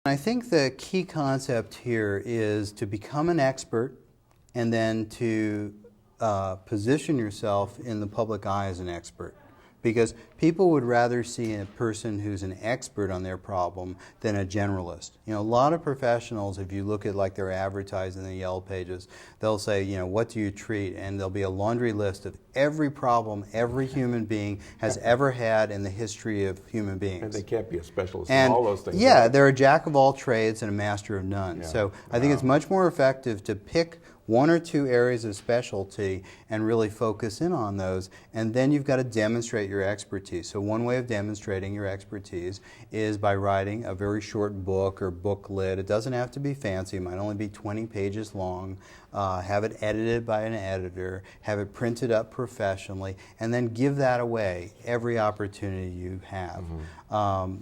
I think the key concept here is to become an expert and then to position yourself in the public eye as an expert. Because people would rather see a person who's an expert on their problem than a generalist. You know, a lot of professionals, if you look at like their advertising in the Yellow Pages, they'll say, you know, what do you treat? And there'll be a laundry list of every problem every human being has ever had in the history of human beings. And they can't be a specialist in all those things. Yeah, they're a jack of all trades and a master of none. Yeah. So I think it's much more effective to pick one or two areas of specialty and really focus in on those, and then you've got to demonstrate your expertise. So one way of demonstrating your expertise is by writing a very short book or booklet. It doesn't have to be fancy, it might only be 20 pages long. Have it edited by an editor, have it printed up professionally, and then give that away every opportunity you have.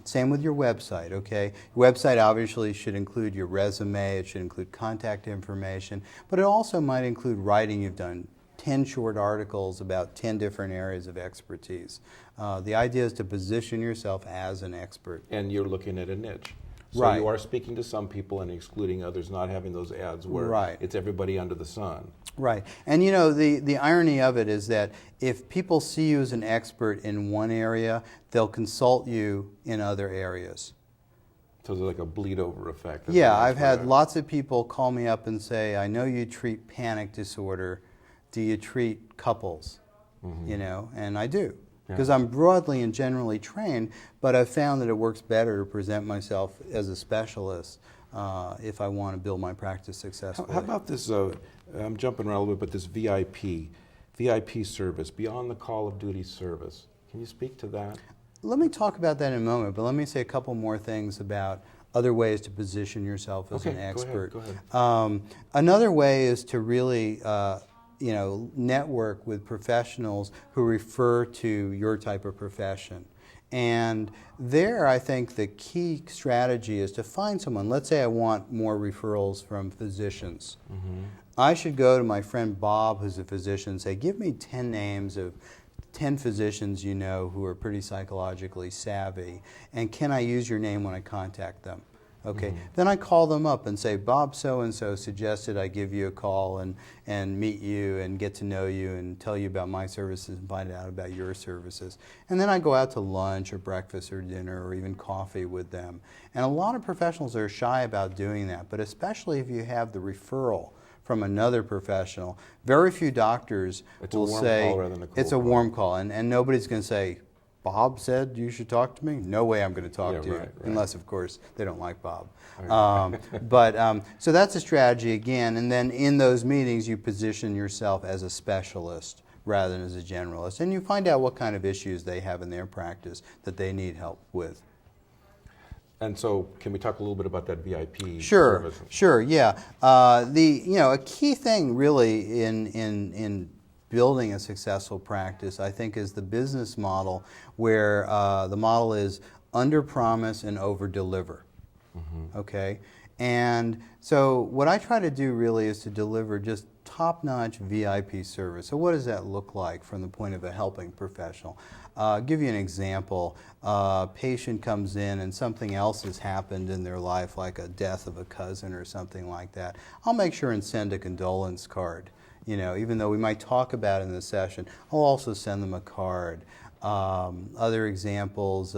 Same with your website, okay? Your website obviously should include your resume, it should include contact information, but it also might include writing. You've done 10 short articles about 10 different areas of expertise. The idea is to position yourself as an expert. And you're looking at a niche. So Right. you are speaking to some people and excluding others, not having those ads where it's everybody under the sun. Right. And you know, the irony of it is that if people see you as an expert in one area, they'll consult you in other areas. So there's like a bleed over effect. Yeah, I've had lots of people call me up and say, I know you treat panic disorder. Do you treat couples? You know, and I do. Because I'm broadly and generally trained, but I've found that it works better to present myself as a specialist if I want to build my practice successfully. How about this, I'm jumping around a little bit, but this VIP service, beyond the call of duty service. Can you speak to that? Let me talk about that in a moment, but let me say a couple more things about other ways to position yourself as an expert. Go ahead. Another way is to really you know, network with professionals who refer to your type of profession. And there, I think the key strategy is to find someone. Let's say I want more referrals from physicians. I should go to my friend Bob, who's a physician, and say, give me 10 names of 10 physicians you know who are pretty psychologically savvy, and can I use your name when I contact them? Okay. Then I call them up and say, Bob so-and-so suggested I give you a call and meet you and get to know you and tell you about my services and find out about your services. And then I go out to lunch or breakfast or dinner or even coffee with them. And a lot of professionals are shy about doing that, but especially if you have the referral from another professional, very few doctors will say, it's a warm call, and nobody's going to say, Bob said you should talk to me? No way I'm going to talk to you, unless, of course, they don't like Bob. So that's a strategy again, and then in those meetings you position yourself as a specialist rather than as a generalist, and you find out what kind of issues they have in their practice that they need help with. And so, can we talk a little bit about that VIP service? Sure, yeah. You know, a key thing really in building a successful practice, I think, is the business model where the model is under-promise and over-deliver. Okay? And so what I try to do really is to deliver just top-notch VIP service. So what does that look like from the point of a helping professional? I'll give you an example. A patient comes in and something else has happened in their life, like a death of a cousin or something like that. I'll make sure and send a condolence card. You know, even though we might talk about it in the session, I'll also send them a card. Other examples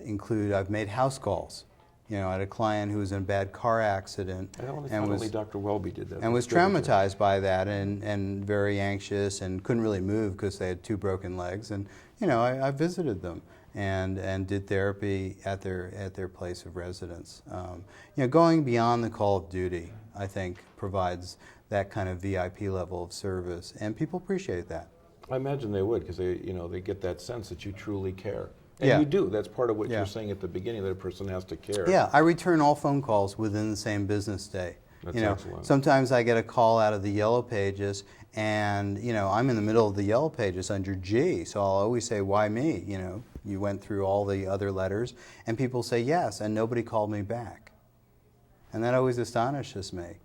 include I've made house calls. You know, I had a client who was in a bad car accident only Dr. Welby did that. And was traumatized by that and very anxious and couldn't really move because they had 2 broken legs. And you know, I visited them and did therapy at their place of residence. You know, going beyond the call of duty, I think, provides that kind of VIP level of service, and people appreciate that. I imagine they would, because they get that sense that you truly care. And you do. That's part of what you're saying at the beginning, that a person has to care. Yeah, I return all phone calls within the same business day. That's excellent. Sometimes I get a call out of the Yellow Pages, and I'm in the middle of the Yellow Pages under G, so I'll always say, why me? You went through all the other letters, and people say yes, and nobody called me back. And that always astonishes me.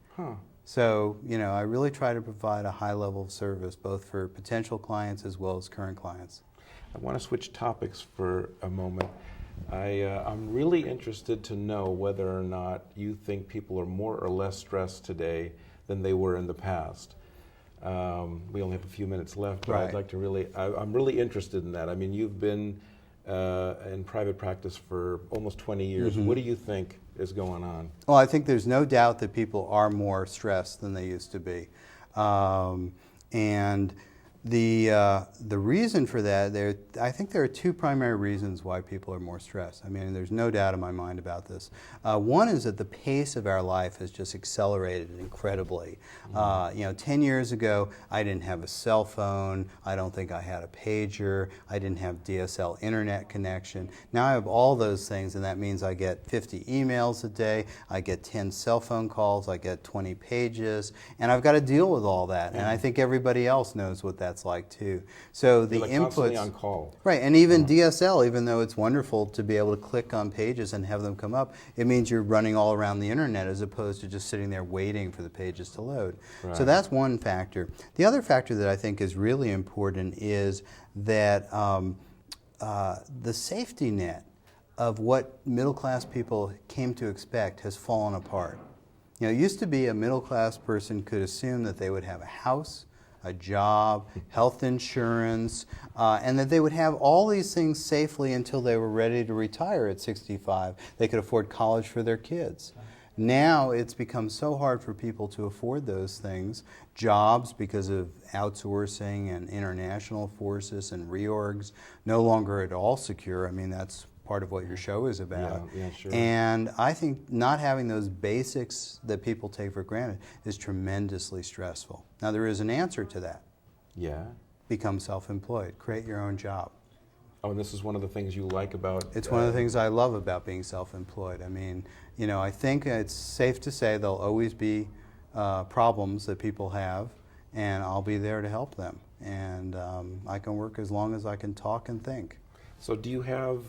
So, I really try to provide a high level of service, both for potential clients as well as current clients. I want to switch topics for a moment. I'm really interested to know whether or not you think people are more or less stressed today than they were in the past. We only have a few minutes left, but I'd like to really, I'm really interested in that. I mean, you've been in private practice for almost 20 years. What do you think is going on? Well, I think there's no doubt that people are more stressed than they used to be. And the reason for that, I think there are two primary reasons why people are more stressed. I mean, there's no doubt in my mind about this. One is that the pace of our life has just accelerated incredibly. 10 years ago, I didn't have a cell phone. I don't think I had a pager. I didn't have DSL internet connection. Now I have all those things, and that means I get 50 emails a day. I get 10 cell phone calls. I get 20 pages, and I've got to deal with all that. And I think everybody else knows what that's like too. So the like inputs, constantly on call. Right, and even DSL, even though it's wonderful to be able to click on pages and have them come up, it means you're running all around the internet as opposed to just sitting there waiting for the pages to load. Right. So that's one factor. The other factor that I think is really important is that the safety net of what middle class people came to expect has fallen apart. You know, it used to be a middle class person could assume that they would have a house, a job, health insurance, and that they would have all these things safely until they were ready to retire at 65. They could afford college for their kids. Now it's become so hard for people to afford those things. Jobs, because of outsourcing and international forces and reorgs, no longer at all secure. I mean, that's part of what your show is about. Yeah, sure. And I think not having those basics that people take for granted is tremendously stressful. Now, there is an answer to that. Yeah. Become self-employed. Create your own job. Oh, and this is one of the things you like about... It's one of the things I love about being self-employed. I mean, you know, I think it's safe to say there'll always be problems that people have, and I'll be there to help them. And I can work as long as I can talk and think. So do you have,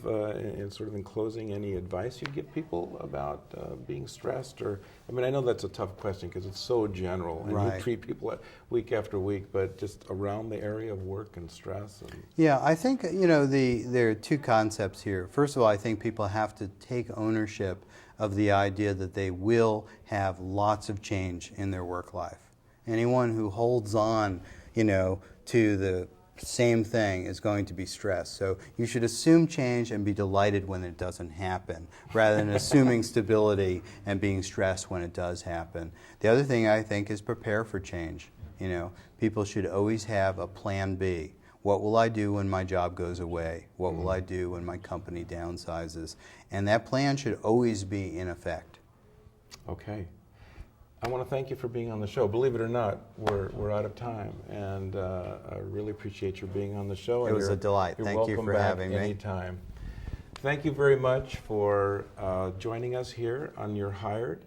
sort of in closing, any advice you give people about being stressed? Or, I mean, I know that's a tough question because it's so general, and you treat people week after week, but just around the area of work and stress. And yeah, I think, you know, there are two concepts here. First of all, I think people have to take ownership of the idea that they will have lots of change in their work life. Anyone who holds on, you know, to the same thing is going to be stressed. So you should assume change and be delighted when it doesn't happen, rather than assuming stability and being stressed when it does happen. The other thing I think is prepare for change. You know, people should always have a plan B. What will I do when my job goes away? What will I do when my company downsizes? And that plan should always be in effect. Okay. I want to thank you for being on the show. Believe it or not, we're out of time, and I really appreciate your being on the show. It was a delight. Thank you for having me. Anytime. Thank you very much for joining us here on You're Hired,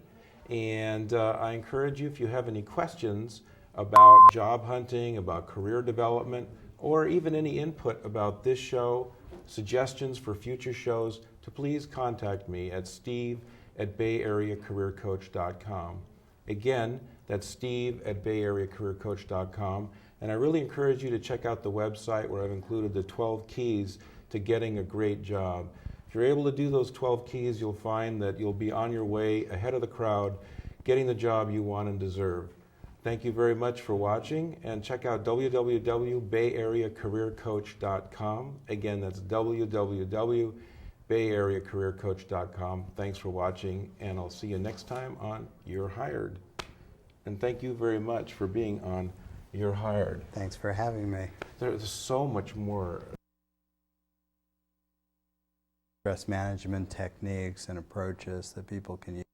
and I encourage you, if you have any questions about job hunting, about career development, or even any input about this show, suggestions for future shows, to please contact me at steve@bayareacareercoach.com. Again, that's steve@bayareacareercoach.com. And I really encourage you to check out the website where I've included the 12 keys to getting a great job. If you're able to do those 12 keys, you'll find that you'll be on your way ahead of the crowd, getting the job you want and deserve. Thank you very much for watching, and check out www.bayareacareercoach.com. Again, that's www.bayareacareercoach.com. Thanks for watching, and I'll see you next time on You're Hired. And thank you very much for being on You're Hired. Thanks for having me. There's so much more. Stress management techniques and approaches that people can use.